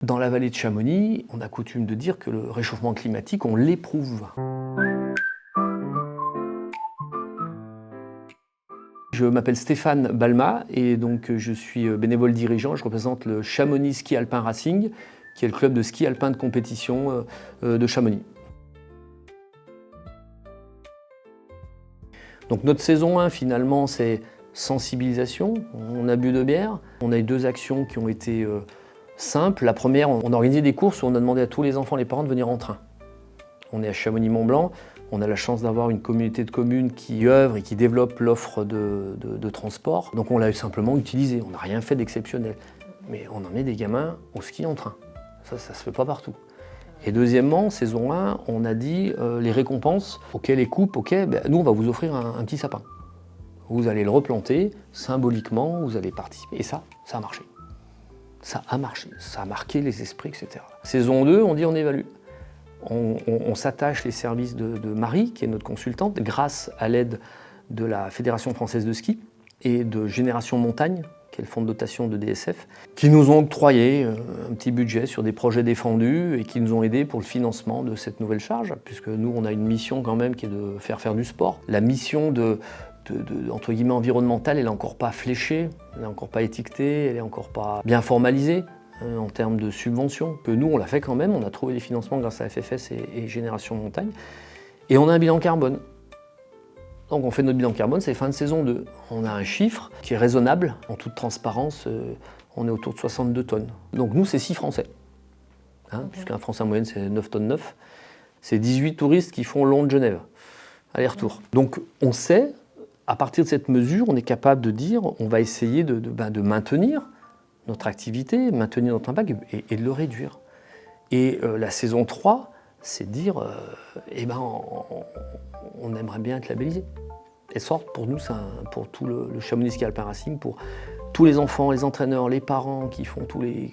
Dans la vallée de Chamonix, on a coutume de dire que le réchauffement climatique, on l'éprouve. Je m'appelle Stéphane Balma et donc je suis bénévole dirigeant. Je représente le Chamonix Ski Alpin Racing, qui est le club de ski alpin de compétition de Chamonix. Donc notre saison 1, finalement, c'est sensibilisation. On a bu de bière. On a eu 2 actions qui ont été simple. La première, on a organisé des courses où on a demandé à tous les enfants et les parents de venir en train. On est à Chamonix-Mont-Blanc, on a la chance d'avoir une communauté de communes qui œuvre et qui développe l'offre de transport. Donc on l'a simplement utilisé, on n'a rien fait d'exceptionnel. Mais on emmène des gamins au ski en train. Ça se fait pas partout. Et deuxièmement, saison 1, on a dit les récompenses, ok les coupes, ok, nous on va vous offrir un petit sapin. Vous allez le replanter, symboliquement, vous allez participer. Et ça a marché. Ça a marché, ça a marqué les esprits, etc. Saison 2, on dit on évalue. On s'attache les services de Marie, qui est notre consultante, grâce à l'aide de la Fédération française de ski et de Génération Montagne, qui est le fonds de dotation de DSF, qui nous ont octroyé un petit budget sur des projets défendus et qui nous ont aidés pour le financement de cette nouvelle charge, puisque nous, on a une mission quand même qui est de faire du sport. La mission entre guillemets environnementale, elle n'est encore pas fléchée, elle n'est encore pas étiquetée, elle n'est encore pas bien formalisée en termes de subventions. Que nous, on l'a fait quand même, on a trouvé des financements grâce à FFS et Génération Montagne. Et on a un bilan carbone. Donc on fait notre bilan carbone, c'est fin de saison 2. On a un chiffre qui est raisonnable, en toute transparence, on est autour de 62 tonnes. Donc nous, c'est 6 Français. Puisqu'un Français en moyenne, c'est 9 tonnes 9. C'est 18 touristes qui font Londres-Genève, aller-retour. Donc on sait, à partir de cette mesure, on est capable de dire on va essayer de maintenir notre activité, maintenir notre impact et de le réduire. Et la saison 3, c'est de dire on aimerait bien être labellisé. Et sorte, pour nous, pour tout le Chamonix Ski Alpin Racing, pour tous les enfants, les entraîneurs, les parents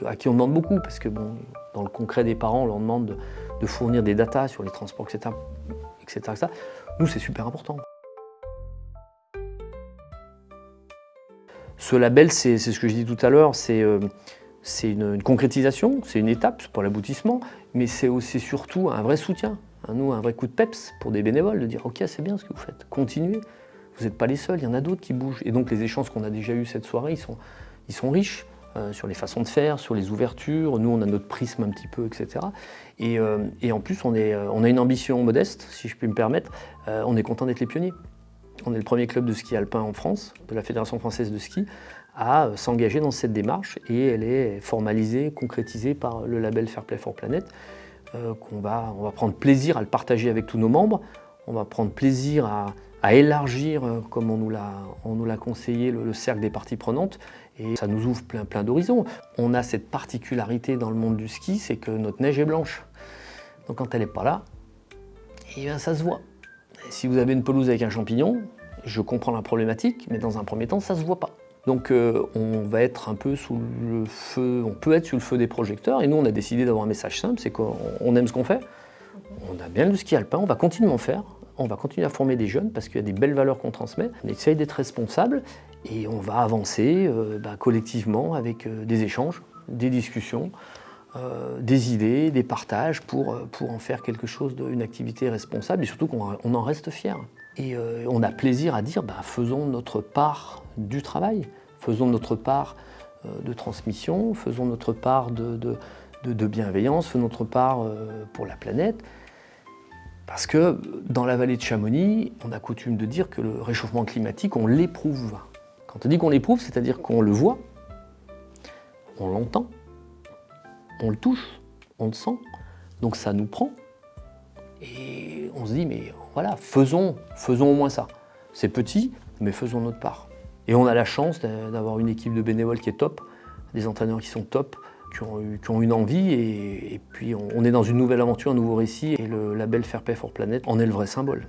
à qui on demande beaucoup, parce que dans le concret des parents, on leur demande de fournir des datas sur les transports, etc. Nous, c'est super important. Ce label, c'est ce que je dis tout à l'heure, c'est une concrétisation, c'est une étape pour l'aboutissement, mais c'est aussi surtout un vrai soutien, un vrai coup de peps pour des bénévoles, de dire ok, c'est bien ce que vous faites, continuez, vous n'êtes pas les seuls, il y en a d'autres qui bougent. Et donc les échanges qu'on a déjà eus cette soirée, ils sont riches sur les façons de faire, sur les ouvertures, nous on a notre prisme un petit peu, etc. Et en plus on a une ambition modeste, si je puis me permettre, on est content d'être les pionniers. On est le premier club de ski alpin en France, de la Fédération française de ski, à s'engager dans cette démarche et elle est formalisée, concrétisée par le label Fair Play for Planet, on va prendre plaisir à le partager avec tous nos membres, on va prendre plaisir à élargir, comme on nous l'a conseillé, le cercle des parties prenantes et ça nous ouvre plein d'horizons. On a cette particularité dans le monde du ski, c'est que notre neige est blanche. Donc quand elle n'est pas là, ça se voit. Si vous avez une pelouse avec un champignon, je comprends la problématique, mais dans un premier temps, ça ne se voit pas. Donc on va être un peu sous le feu, on peut être sous le feu des projecteurs, et nous on a décidé d'avoir un message simple, c'est qu'on aime ce qu'on fait, on a bien le ski alpin, on va continuer à en faire, on va continuer à former des jeunes parce qu'il y a des belles valeurs qu'on transmet, on essaye d'être responsable et on va avancer collectivement avec des échanges, des discussions, des idées, des partages pour en faire quelque chose d'une activité responsable et surtout qu'on en reste fier. Et on a plaisir à dire faisons notre part du travail, faisons notre part de transmission, faisons notre part de bienveillance, faisons notre part pour la planète. Parce que dans la vallée de Chamonix, on a coutume de dire que le réchauffement climatique, on l'éprouve. Quand on dit qu'on l'éprouve, c'est-à-dire qu'on le voit, on l'entend, on le touche, on le sent, donc ça nous prend. Et on se dit, mais voilà, faisons au moins ça. C'est petit, mais faisons notre part. Et on a la chance d'avoir une équipe de bénévoles qui est top, des entraîneurs qui sont top, qui ont une envie, et puis on est dans une nouvelle aventure, un nouveau récit, et le label Fair Play for Planet en est le vrai symbole.